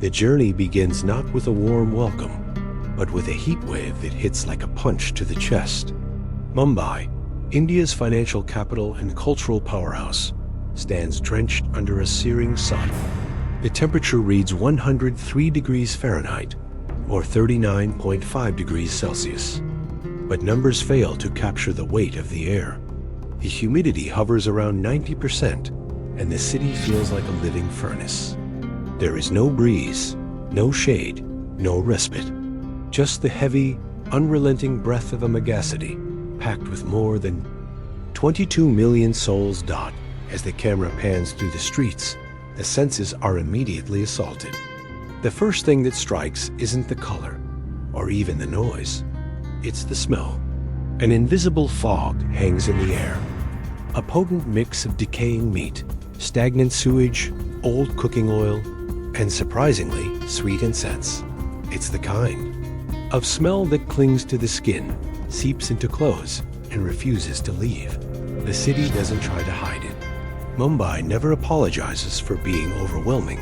The journey begins not with a warm welcome, but with a heat wave that hits like a punch to the chest. Mumbai, India's financial capital and cultural powerhouse, stands drenched under a searing sun. The temperature reads 103 degrees Fahrenheit, or 39.5 degrees Celsius. But numbers fail to capture the weight of the air. The humidity hovers around 90%, and the city feels like a living furnace. There is no breeze, no shade, no respite. Just the heavy, unrelenting breath of a megacity, packed with more than 22 million souls. As the camera pans through the streets, the senses are immediately assaulted. The first thing that strikes isn't the color, or even the noise. It's the smell. An invisible fog hangs in the air. A potent mix of decaying meat, stagnant sewage, old cooking oil, and surprisingly, sweet incense. It's the kind of smell that clings to the skin, seeps into clothes, and refuses to leave. The city doesn't try to hide it. Mumbai never apologizes for being overwhelming.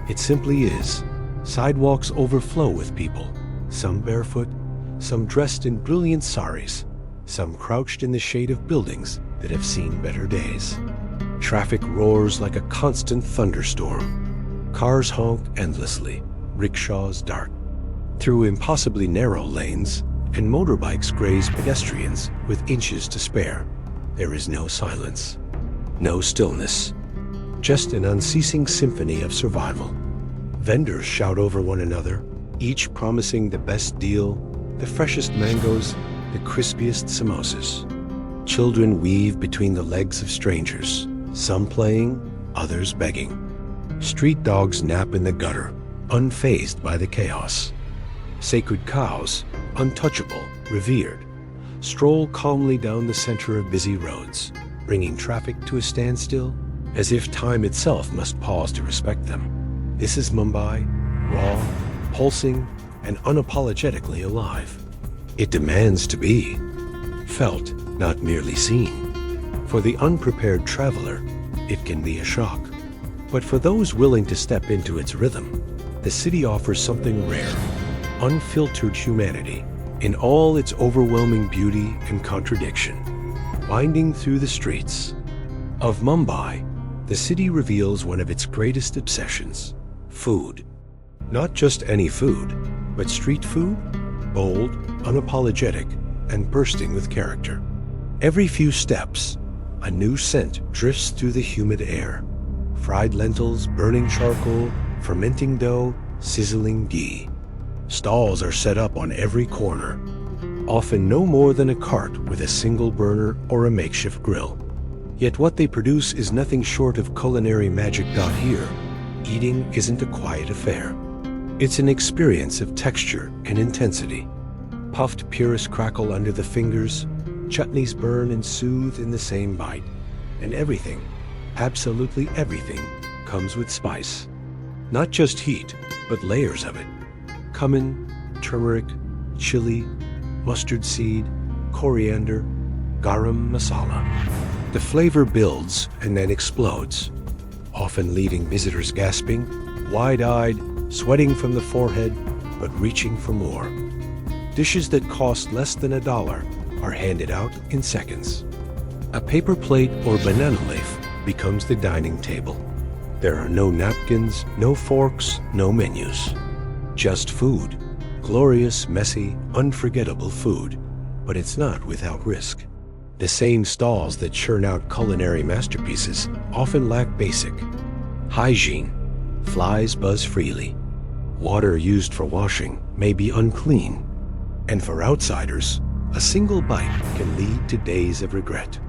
It simply is. Sidewalks overflow with people, some barefoot, some dressed in brilliant saris, some crouched in the shade of buildings that have seen better days. Traffic roars like a constant thunderstorm. Cars honk endlessly, rickshaws dart through impossibly narrow lanes, and motorbikes graze pedestrians with inches to spare. There is no silence, no stillness, just an unceasing symphony of survival. Vendors shout over one another, each promising the best deal, the freshest mangoes, the crispiest samosas. Children weave between the legs of strangers, some playing, others begging. Street dogs nap in the gutter, unfazed by the chaos. Sacred cows, untouchable, revered, stroll calmly down the center of busy roads, bringing traffic to a standstill, as if time itself must pause to respect them. This is Mumbai, raw, pulsing, and unapologetically alive. It demands to be felt, not merely seen. For the unprepared traveler, it can be a shock. But for those willing to step into its rhythm, the city offers something rare, unfiltered humanity in all its overwhelming beauty and contradiction. Winding through the streets of Mumbai, the city reveals one of its greatest obsessions: food. Not just any food, but street food, bold, unapologetic, and bursting with character. Every few steps, a new scent drifts through the humid air. Fried lentils, burning charcoal, fermenting dough, sizzling ghee. Stalls are set up on every corner, often no more than a cart with a single burner or a makeshift grill. Yet what they produce is nothing short of culinary magic. Here, eating isn't a quiet affair. It's an experience of texture and intensity. Puffed purists crackle under the fingers, chutneys burn and soothe in the same bite, and everything, absolutely everything, comes with spice. Not just heat, but layers of it. Cumin, turmeric, chili, mustard seed, coriander, garam masala. The flavor builds and then explodes, often leaving visitors gasping, wide-eyed, sweating from the forehead, but reaching for more. Dishes that cost less than $1 are handed out in seconds. A paper plate or banana leaf becomes the dining table. There are no napkins, no forks, no menus. Just food. Glorious, messy, unforgettable food. But it's not without risk. The same stalls that churn out culinary masterpieces often lack basic hygiene. Flies buzz freely. Water used for washing may be unclean. And for outsiders, a single bite can lead to days of regret.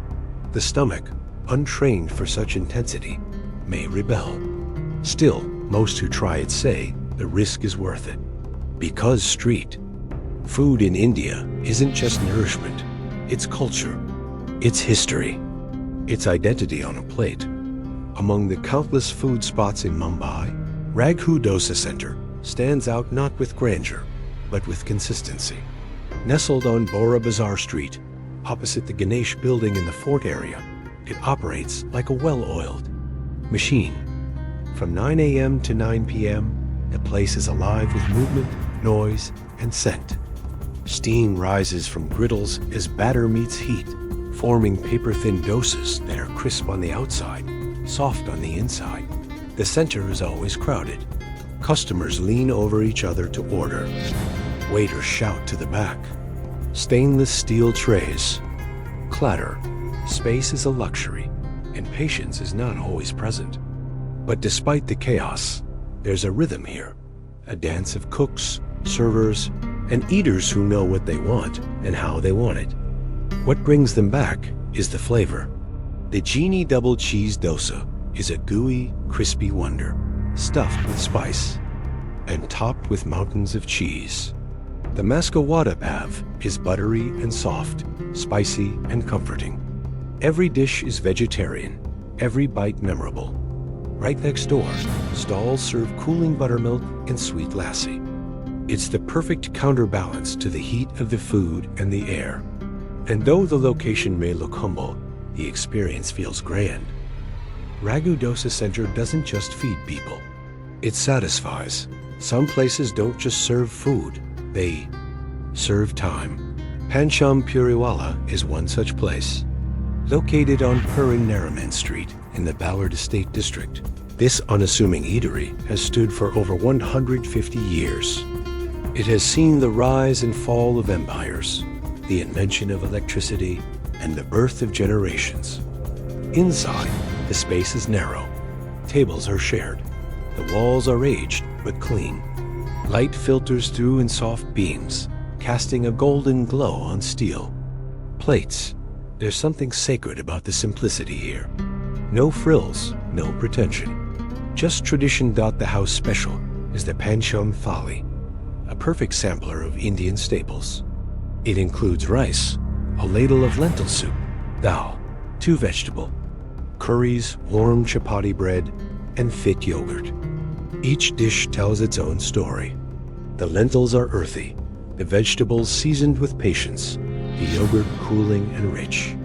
The stomach, untrained for such intensity, may rebel. Still, most who try it say the risk is worth it. Because street food in India isn't just nourishment, it's culture, it's history, it's identity on a plate. Among the countless food spots in Mumbai, Raghu Dosa Center stands out not with grandeur, but with consistency. Nestled on Bora Bazaar Street, opposite the Ganesh building in the fort area, it operates like a well-oiled machine. From 9 a.m. to 9 p.m., The place is alive with movement, noise, and scent. Steam rises from griddles as batter meets heat, forming paper-thin dosas that are crisp on the outside, soft on the inside. The center is always crowded. Customers lean over each other to order. Waiters shout to the back. Stainless steel trays clatter. Space is a luxury, and patience is not always present. But despite the chaos, there's a rhythm here, a dance of cooks, servers, and eaters who know what they want and how they want it. What brings them back is the flavor. The Genie double cheese dosa is a gooey, crispy wonder, stuffed with spice and topped with mountains of cheese. The Mascawada pav is buttery and soft, spicy and comforting. Every dish is vegetarian, every bite memorable. Right next door, stalls serve cooling buttermilk and sweet lassi. It's the perfect counterbalance to the heat of the food and the air. And though the location may look humble, the experience feels grand. Ragu Dosa Center doesn't just feed people. It satisfies. Some places don't just serve food, they serve time. Pancham Puriwala is one such place. Located on Purin Nariman Street in the Ballard Estate District, this unassuming eatery has stood for over 150 years. It has seen the rise and fall of empires, the invention of electricity, and the birth of generations. Inside, the space is narrow. Tables are shared. The walls are aged but clean. Light filters through in soft beams, casting a golden glow on steel. Plates. There's something sacred about the simplicity here. No frills, no pretension. Just tradition. The house special is the Pancham Thali, a perfect sampler of Indian staples. It includes rice, a ladle of lentil soup, dal, 2 vegetable, curries, warm chapati bread, and fit yogurt. Each dish tells its own story. The lentils are earthy, the vegetables seasoned with patience, the yogurt cooling and rich.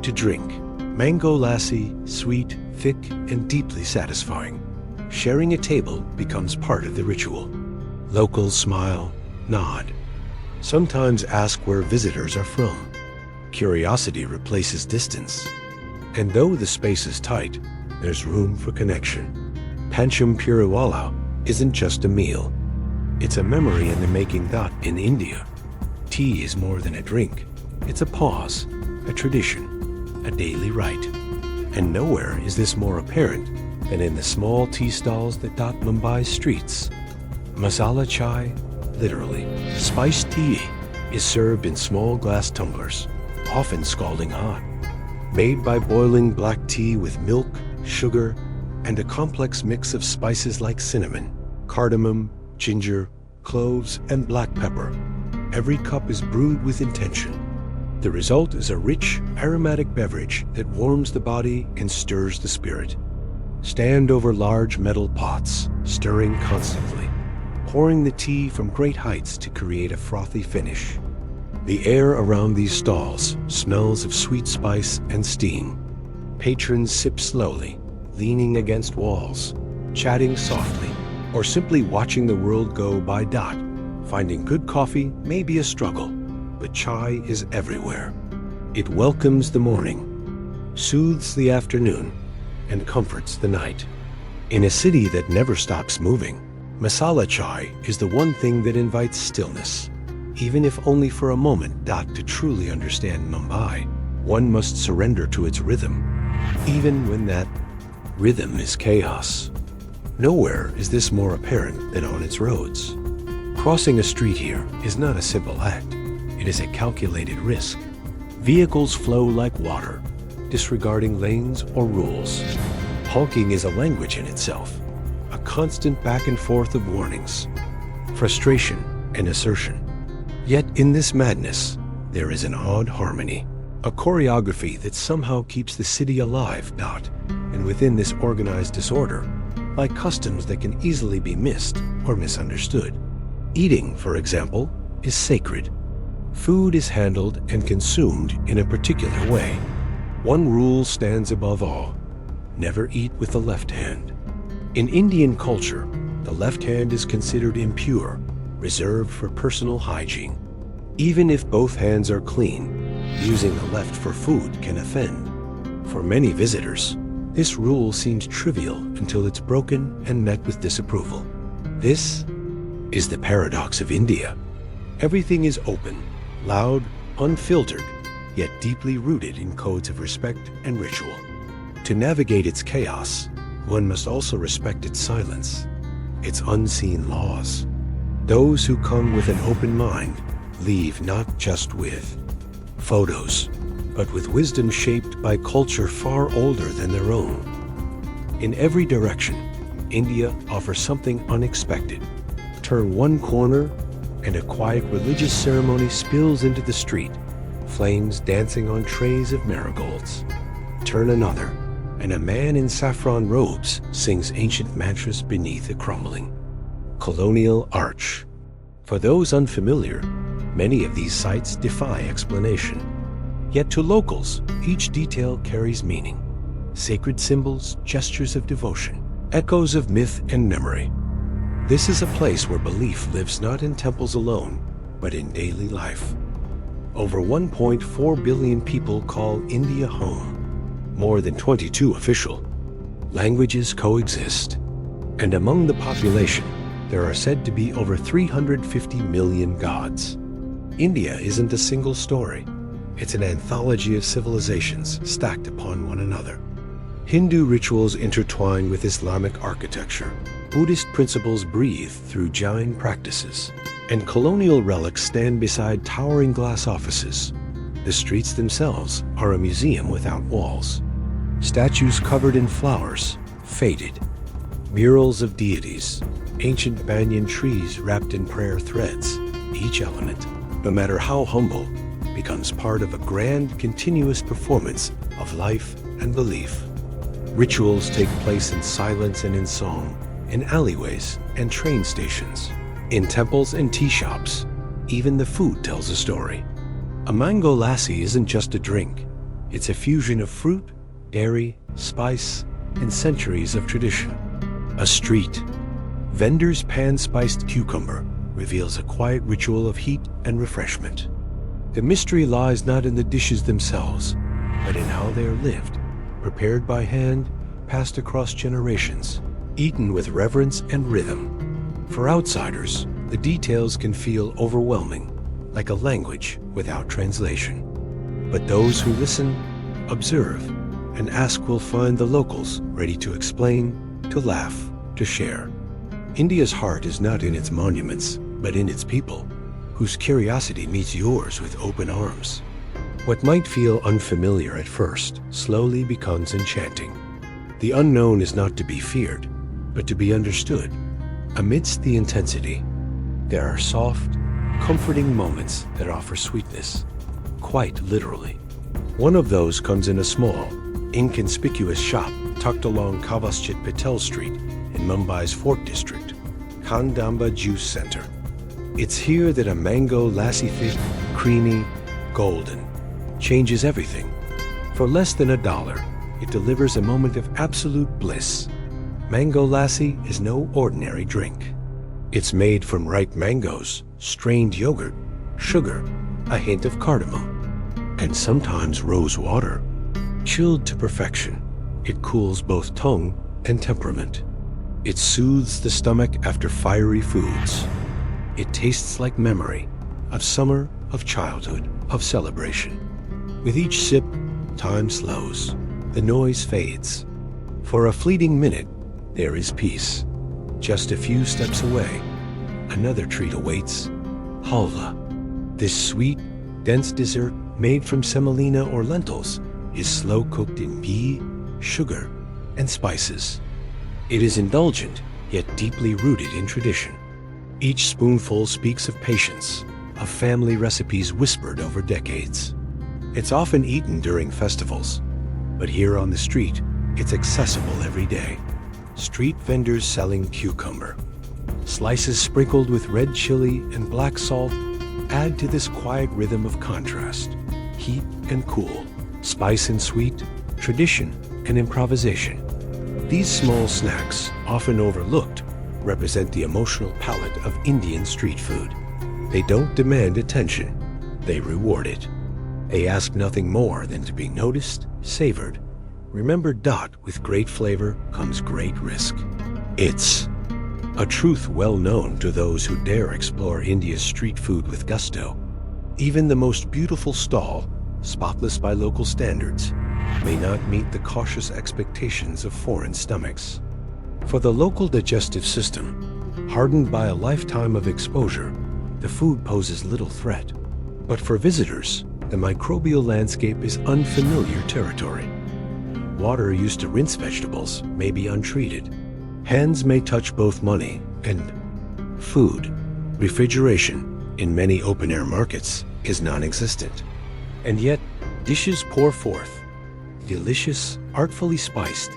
To drink, mango lassi, sweet, thick, and deeply satisfying. Sharing a table becomes part of the ritual. Locals smile, nod. Sometimes ask where visitors are from. Curiosity replaces distance. And though the space is tight, there's room for connection. Pancham Puriwala isn't just a meal. It's a memory in the making. In India, tea is more than a drink. It's a pause, a tradition, a daily rite. And nowhere is this more apparent than in the small tea stalls that dot Mumbai's streets. Masala chai, literally, spiced tea, is served in small glass tumblers, often scalding hot. Made by boiling black tea with milk, sugar, and a complex mix of spices like cinnamon, cardamom, ginger, cloves, and black pepper. Every cup is brewed with intention. The result is a rich, aromatic beverage that warms the body and stirs the spirit. Stand over large metal pots, stirring constantly, pouring the tea from great heights to create a frothy finish. The air around these stalls smells of sweet spice and steam. Patrons sip slowly, leaning against walls, chatting softly, or simply watching the world go by. Finding good coffee may be a struggle, but chai is everywhere. It welcomes the morning, soothes the afternoon, and comforts the night. In a city that never stops moving, masala chai is the one thing that invites stillness. Even if only for a moment. To truly understand Mumbai, one must surrender to its rhythm, even when that rhythm is chaos. Nowhere is this more apparent than on its roads. Crossing a street here is not a simple act. It is a calculated risk. Vehicles flow like water, disregarding lanes or rules. Honking is a language in itself, a constant back and forth of warnings, frustration, and assertion. Yet in this madness, there is an odd harmony, a choreography that somehow keeps the city alive. And within this organized disorder, lie customs that can easily be missed or misunderstood. Eating, for example, is sacred. Food is handled and consumed in a particular way. One rule stands above all: never eat with the left hand. In Indian culture, The left hand is considered impure, reserved for personal hygiene. Even if both hands are clean, using the left for food can offend. For many visitors, this rule seems trivial until it's broken and met with disapproval. This is the paradox of India. Everything is open, loud, unfiltered, yet deeply rooted in codes of respect and ritual. To navigate its chaos, one must also respect its silence, its unseen laws. Those who come with an open mind leave not just with photos, but with wisdom shaped by culture far older than their own. In every direction, India offers something unexpected. Turn one corner, and a quiet religious ceremony spills into the street, flames dancing on trays of marigolds. Turn another, and a man in saffron robes sings ancient mantras beneath a crumbling colonial arch. For those unfamiliar, many of these sites defy explanation. Yet to locals, each detail carries meaning. Sacred symbols, gestures of devotion, echoes of myth and memory. This is a place where belief lives not in temples alone, but in daily life. Over 1.4 billion people call India home. More than 22 official languages coexist. And among the population, there are said to be over 350 million gods. India isn't a single story. It's an anthology of civilizations stacked upon one another. Hindu rituals intertwine with Islamic architecture. Buddhist principles breathe through Jain practices. And colonial relics stand beside towering glass offices. The streets themselves are a museum without walls. Statues covered in flowers, faded. Murals of deities, ancient banyan trees wrapped in prayer threads. Each element, no matter how humble, becomes part of a grand, continuous performance of life and belief. Rituals take place in silence and in song, in alleyways and train stations, in temples and tea shops. Even the food tells a story. A mango lassi isn't just a drink. It's a fusion of fruit, dairy, spice, and centuries of tradition. A street. Vendors' pan-spiced cucumber reveals a quiet ritual of heat and refreshment. The mystery lies not in the dishes themselves, but in how they are lived, prepared by hand, passed across generations, eaten with reverence and rhythm. For outsiders, the details can feel overwhelming, like a language without translation. But those who listen, observe, and ask will find the locals ready to explain, to laugh, to share. India's heart is not in its monuments, but in its people, whose curiosity meets yours with open arms. What might feel unfamiliar at first slowly becomes enchanting. The unknown is not to be feared, but to be understood. Amidst the intensity, there are soft, comforting moments that offer sweetness, quite literally. One of those comes in a small, inconspicuous shop tucked along Kavaschit Patel Street in Mumbai's Fort District, Khandamba Juice Center. It's here that a mango lassi thick, creamy, golden, changes everything. For less than $1, it delivers a moment of absolute bliss. Mango lassi is no ordinary drink. It's made from ripe mangoes, strained yogurt, sugar, a hint of cardamom, and sometimes rose water. Chilled to perfection, it cools both tongue and temperament. It soothes the stomach after fiery foods. It tastes like memory of summer, of childhood, of celebration. With each sip, time slows. The noise fades. For a fleeting minute, there is peace. Just a few steps away, another treat awaits. Halva. This sweet, dense dessert made from semolina or lentils is slow cooked in ghee, sugar, and spices. It is indulgent, yet deeply rooted in tradition. Each spoonful speaks of patience, of family recipes whispered over decades. It's often eaten during festivals, but here on the street, it's accessible every day. Street vendors selling cucumber. Slices sprinkled with red chili and black salt add to this quiet rhythm of contrast. Heat and cool, spice and sweet, tradition and improvisation. These small snacks, often overlooked, represent the emotional palette of Indian street food. They don't demand attention, they reward it. They ask nothing more than to be noticed, savored. Remember, with great flavor comes great risk. It's a truth well known to those who dare explore India's street food with gusto. Even the most beautiful stall, spotless by local standards, may not meet the cautious expectations of foreign stomachs. For the local digestive system, hardened by a lifetime of exposure, the food poses little threat. But for visitors, the microbial landscape is unfamiliar territory. Water used to rinse vegetables may be untreated. Hands may touch both money and food. Refrigeration in many open-air markets is non-existent. And yet, dishes pour forth, delicious, artfully spiced,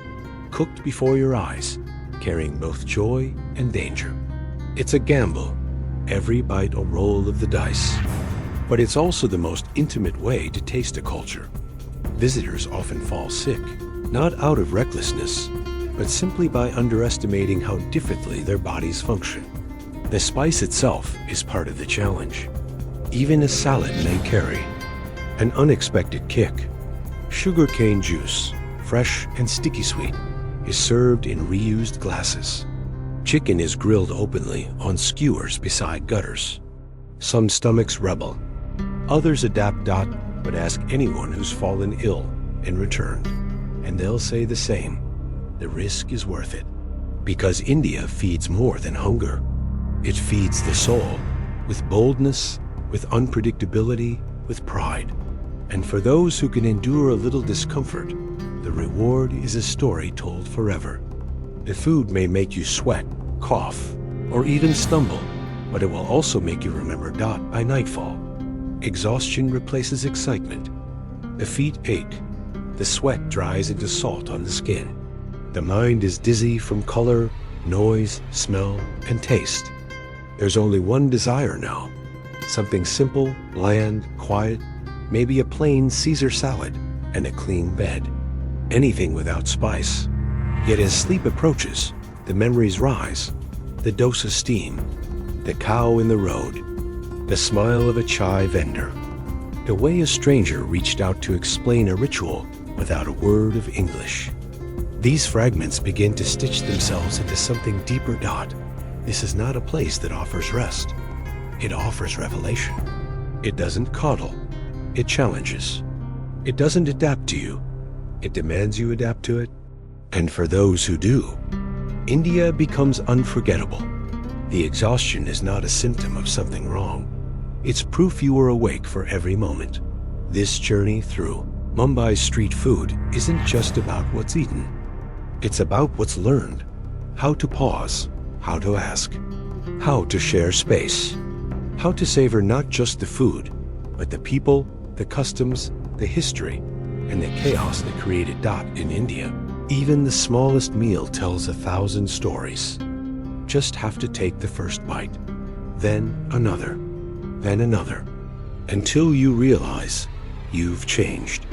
cooked before your eyes, carrying both joy and danger. It's a gamble, every bite a roll of the dice. But it's also the most intimate way to taste a culture. Visitors often fall sick, not out of recklessness, but simply by underestimating how differently their bodies function. The spice itself is part of the challenge. Even a salad may carry an unexpected kick. Sugarcane juice, fresh and sticky sweet, is served in reused glasses. Chicken is grilled openly on skewers beside gutters. Some stomachs rebel. Others adapt, but ask anyone who's fallen ill and returned, and they'll say the same. The risk is worth it. Because India feeds more than hunger. It feeds the soul with boldness, with unpredictability, with pride. And for those who can endure a little discomfort, the reward is a story told forever. The food may make you sweat, cough, or even stumble, but it will also make you remember by nightfall. Exhaustion replaces excitement. The feet ache. The sweat dries into salt on the skin. The mind is dizzy from color, noise, smell, and taste. There's only one desire now. Something simple, bland, quiet, maybe a plain Caesar salad and a clean bed. Anything without spice. Yet as sleep approaches, the memories rise. The dosa steam, the cow in the road, the smile of a chai vendor. The way a stranger reached out to explain a ritual without a word of English. These fragments begin to stitch themselves into something deeper. This is not a place that offers rest. It offers revelation. It doesn't coddle. It challenges. It doesn't adapt to you. It demands you adapt to it. And for those who do, India becomes unforgettable. The exhaustion is not a symptom of something wrong. It's proof you are awake for every moment. This journey through Mumbai's street food isn't just about what's eaten. It's about what's learned. How to pause, how to ask, how to share space, how to savor not just the food, but the people, the customs, the history, and the chaos that created in India. Even the smallest meal tells 1,000 stories. Just have to take the first bite, then another, until you realize you've changed.